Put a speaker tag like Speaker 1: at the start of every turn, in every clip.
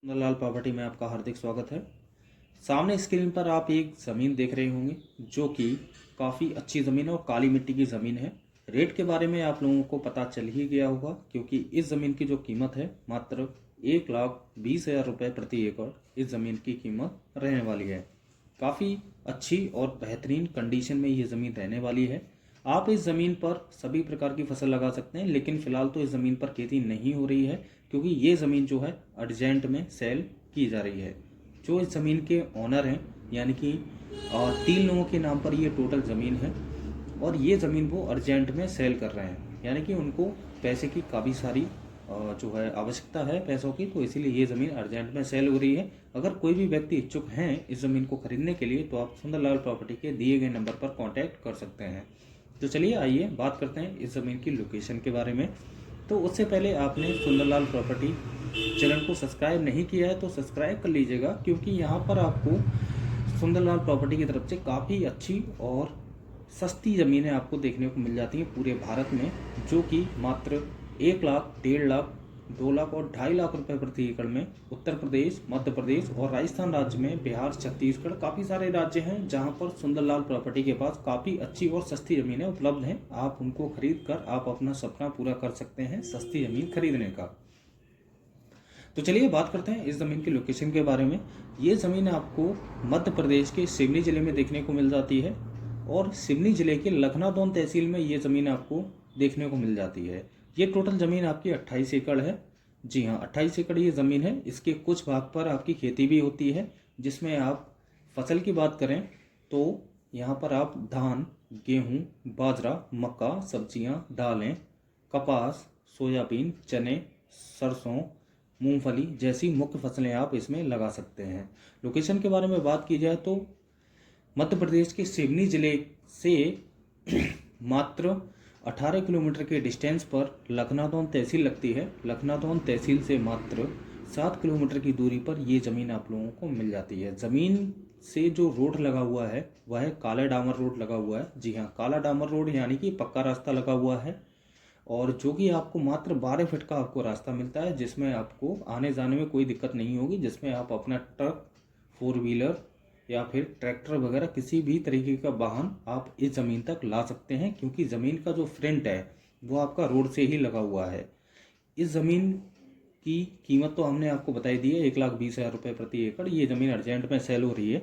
Speaker 1: Sundarlal property में आपका हार्दिक स्वागत है। सामने स्क्रीन पर आप एक ज़मीन देख रहे होंगे जो कि काफ़ी अच्छी ज़मीन है और काली मिट्टी की ज़मीन है। रेट के बारे में आप लोगों को पता चल ही गया होगा क्योंकि इस ज़मीन की जो कीमत है मात्र 1,20,000 रुपये प्रति एकड़ इस ज़मीन की कीमत रहने वाली है। काफ़ी अच्छी और बेहतरीन कंडीशन में ये ज़मीन रहने वाली है। आप इस ज़मीन पर सभी प्रकार की फसल लगा सकते हैं, लेकिन फ़िलहाल तो इस ज़मीन पर खेती नहीं हो रही है क्योंकि ये ज़मीन जो है अर्जेंट में सेल की जा रही है। जो इस ज़मीन के ऑनर हैं यानी कि 3 लोगों के नाम पर ये टोटल ज़मीन है और ये ज़मीन वो अर्जेंट में सेल कर रहे हैं, यानी कि उनको पैसे की काफ़ी सारी जो है आवश्यकता है पैसों की, तो इसीलिए ये ज़मीन अर्जेंट में सेल हो रही है। अगर कोई भी व्यक्ति इच्छुक हैं इस ज़मीन को खरीदने के लिए तो आप सुंदरलाल प्रॉपर्टी के दिए गए नंबर पर कॉन्टैक्ट कर सकते हैं। तो चलिए आइए बात करते हैं इस ज़मीन की लोकेशन के बारे में। तो उससे पहले आपने सुंदरलाल प्रॉपर्टी चैनल को सब्सक्राइब नहीं किया है तो सब्सक्राइब कर लीजिएगा, क्योंकि यहाँ पर आपको सुंदरलाल प्रॉपर्टी की तरफ से काफ़ी अच्छी और सस्ती ज़मीनें आपको देखने को मिल जाती हैं पूरे भारत में, जो कि मात्र 1,00,000, 1,50,000, 2,00,000 और 2,50,000 रुपये प्रति एकड़ में उत्तर प्रदेश, मध्य प्रदेश और राजस्थान राज्य में, बिहार, छत्तीसगढ़, काफ़ी सारे राज्य हैं जहां पर सुंदरलाल प्रॉपर्टी के पास काफ़ी अच्छी और सस्ती ज़मीनें उपलब्ध हैं। आप उनको खरीद कर आप अपना सपना पूरा कर सकते हैं सस्ती ज़मीन खरीदने का। तो चलिए बात करते हैं इस ज़मीन की लोकेशन के बारे में। ये ज़मीन आपको मध्य प्रदेश के सिवनी ज़िले में देखने को मिल जाती है और सिवनी ज़िले के लखनादौन तहसील में ये ज़मीन आपको देखने को मिल जाती है। ये टोटल ज़मीन आपकी 28 एकड़ है। जी हाँ, 28 एकड़ ये ज़मीन है। इसके कुछ भाग पर आपकी खेती भी होती है, जिसमें आप फसल की बात करें तो यहाँ पर आप धान, गेहूँ, बाजरा, मक्का, सब्जियाँ, दालें, कपास, सोयाबीन, चने, सरसों, मूंगफली जैसी मुख्य फसलें आप इसमें लगा सकते हैं। लोकेशन के बारे में बात की जाए तो मध्य प्रदेश के सिवनी जिले से मात्र 18 किलोमीटर के डिस्टेंस पर लखनादौन तहसील लगती है। लखनादौन तहसील से मात्र 7 किलोमीटर की दूरी पर ये ज़मीन आप लोगों को मिल जाती है। ज़मीन से जो रोड लगा हुआ है वह काला डामर रोड लगा हुआ है। जी हाँ, काला डामर रोड यानी कि पक्का रास्ता लगा हुआ है, और जो कि आपको मात्र 12 फीट का आपको रास्ता मिलता है, जिसमें आपको आने जाने में कोई दिक्कत नहीं होगी, जिसमें आप अपना ट्रक, 4 व्हीलर या फिर ट्रैक्टर वगैरह किसी भी तरीके का वाहन आप इस ज़मीन तक ला सकते हैं, क्योंकि ज़मीन का जो फ्रंट है वो आपका रोड से ही लगा हुआ है। इस ज़मीन की कीमत तो हमने आपको बताई दी है, 1,20,000 रुपये प्रति एकड़। ये ज़मीन अर्जेंट में सेल हो रही है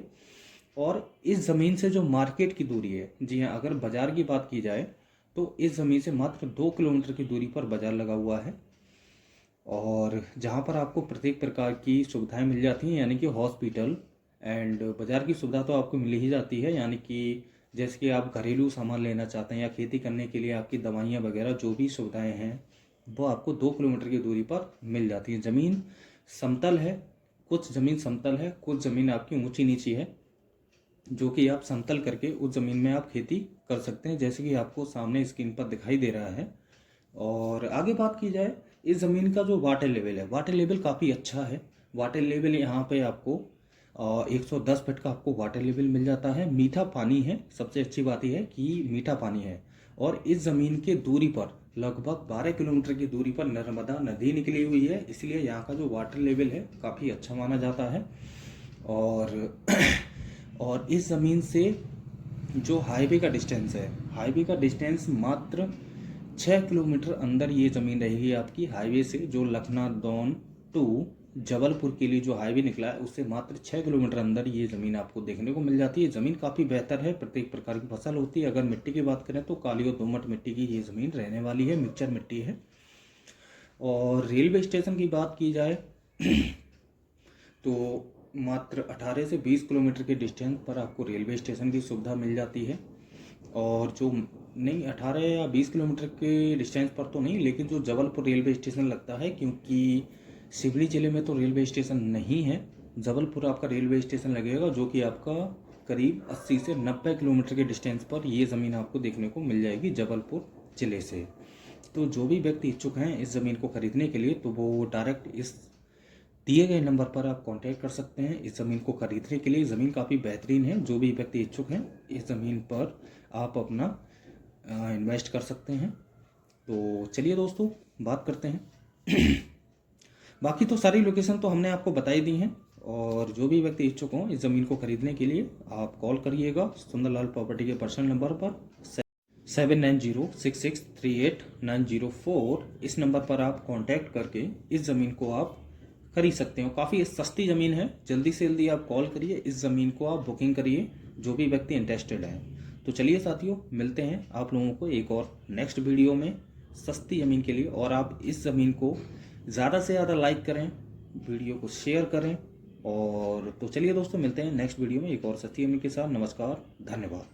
Speaker 1: और इस ज़मीन से जो मार्केट की दूरी है, जी हाँ, अगर बाज़ार की बात की जाए तो इस ज़मीन से मात्र 2 किलोमीटर की दूरी पर बाज़ार लगा हुआ है, और जहाँ पर आपको प्रत्येक प्रकार की सुविधाएं मिल जाती हैं, यानी कि हॉस्पिटल एंड बाज़ार की सुविधा तो आपको मिल ही जाती है, यानी कि जैसे कि आप घरेलू सामान लेना चाहते हैं या खेती करने के लिए आपकी दवाइयाँ वगैरह जो भी सुविधाएं हैं वो आपको 2 किलोमीटर की दूरी पर मिल जाती है। ज़मीन समतल है, कुछ ज़मीन समतल है, कुछ ज़मीन आपकी ऊंची नीची है, जो कि आप समतल करके उस ज़मीन में आप खेती कर सकते हैं, जैसे कि आपको सामने स्क्रीन पर दिखाई दे रहा है। और आगे बात की जाए इस ज़मीन का जो वाटर लेवल है, वाटर लेवल काफ़ी अच्छा है। वाटर लेवल यहाँ पे आपको 110 फीट का आपको वाटर लेवल मिल जाता है। मीठा पानी है, सबसे अच्छी बात यह है कि मीठा पानी है, और इस ज़मीन के दूरी पर लगभग 12 किलोमीटर की दूरी पर नर्मदा नदी निकली हुई है, इसलिए यहाँ का जो वाटर लेवल है काफ़ी अच्छा माना जाता है। और और इस ज़मीन से जो हाईवे का डिस्टेंस है, हाईवे का डिस्टेंस मात्र 6 किलोमीटर अंदर ये ज़मीन रहेगी आपकी हाईवे से। जो लखनादौन टू जबलपुर के लिए जो हाईवे निकला है उससे मात्र 6 किलोमीटर अंदर ये ज़मीन आपको देखने को मिल जाती है। ज़मीन काफ़ी बेहतर है, प्रत्येक प्रकार की फसल होती है। अगर मिट्टी की बात करें तो काली और दोमट मिट्टी की ये ज़मीन रहने वाली है, मिक्सचर मिट्टी है। और रेलवे स्टेशन की बात की जाए तो मात्र 18 से 20 किलोमीटर के डिस्टेंस पर आपको रेलवे स्टेशन की सुविधा मिल जाती है। और जो नहीं, 18 या 20 किलोमीटर के डिस्टेंस पर तो नहीं, लेकिन जो जबलपुर रेलवे स्टेशन लगता है, क्योंकि सिवनी ज़िले में तो रेलवे स्टेशन नहीं है, जबलपुर आपका रेलवे स्टेशन लगेगा, जो कि आपका करीब 80 से 90 किलोमीटर के डिस्टेंस पर ये ज़मीन आपको देखने को मिल जाएगी जबलपुर ज़िले से। तो जो भी व्यक्ति इच्छुक हैं इस ज़मीन को खरीदने के लिए तो वो डायरेक्ट इस दिए गए नंबर पर आप कांटेक्ट कर सकते हैं इस ज़मीन को खरीदने के लिए। ज़मीन काफ़ी बेहतरीन है, जो भी व्यक्ति इच्छुक हैं इस ज़मीन पर आप अपना इन्वेस्ट कर सकते हैं। तो चलिए दोस्तों बात करते हैं बाकी तो सारी लोकेशन तो हमने आपको बताई दी हैं, और जो भी व्यक्ति इच्छुक हों इस ज़मीन को खरीदने के लिए आप कॉल करिएगा सुंदरलाल प्रॉपर्टी के पर्सनल नंबर पर 7906638904। इस नंबर पर आप कांटेक्ट करके इस ज़मीन को आप खरीद सकते हो। काफ़ी सस्ती ज़मीन है, जल्दी से जल्दी आप कॉल करिए, इस ज़मीन को आप बुकिंग करिए जो भी व्यक्ति इंटरेस्टेड है। तो चलिए साथियों, मिलते हैं आप लोगों को एक और नेक्स्ट वीडियो में सस्ती ज़मीन के लिए। और आप इस ज़मीन को ज़्यादा से ज़्यादा लाइक करें, वीडियो को शेयर करें। और तो चलिए दोस्तों, मिलते हैं नेक्स्ट वीडियो में एक और सस्ती ज़मीन के साथ। नमस्कार, धन्यवाद।